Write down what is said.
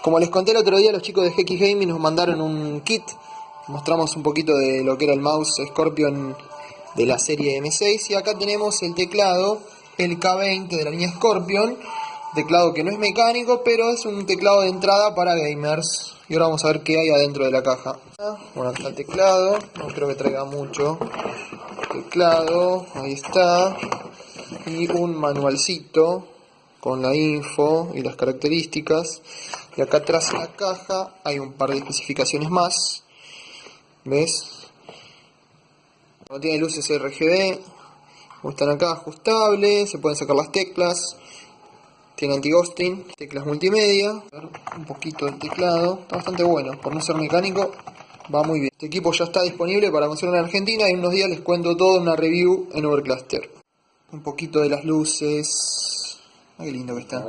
Como les conté el otro día, los chicos de GX Gaming nos mandaron un kit. Mostramos un poquito de lo que era el mouse Scorpion de la serie M6. Y acá tenemos el teclado, el K20 de la línea Scorpion. Teclado que no es mecánico, pero es un teclado de entrada para gamers. Y ahora vamos a ver qué hay adentro de la caja. Bueno, acá está el teclado. No creo que traiga mucho. Teclado, ahí está. Y un manualcito con la info y las características. Y acá atrás en la caja hay un par de especificaciones más. ¿Ves? No tiene luces RGB. Como están acá, ajustables. Se pueden sacar las teclas. Tiene anti-ghosting. Teclas multimedia. Un poquito del teclado. Está bastante bueno. Por no ser mecánico, va muy bien. Este equipo ya está disponible para conseguirlo en Argentina. Y en unos días les cuento todo en una review en Overcluster. Un poquito de las luces. Ah, qué lindo que está.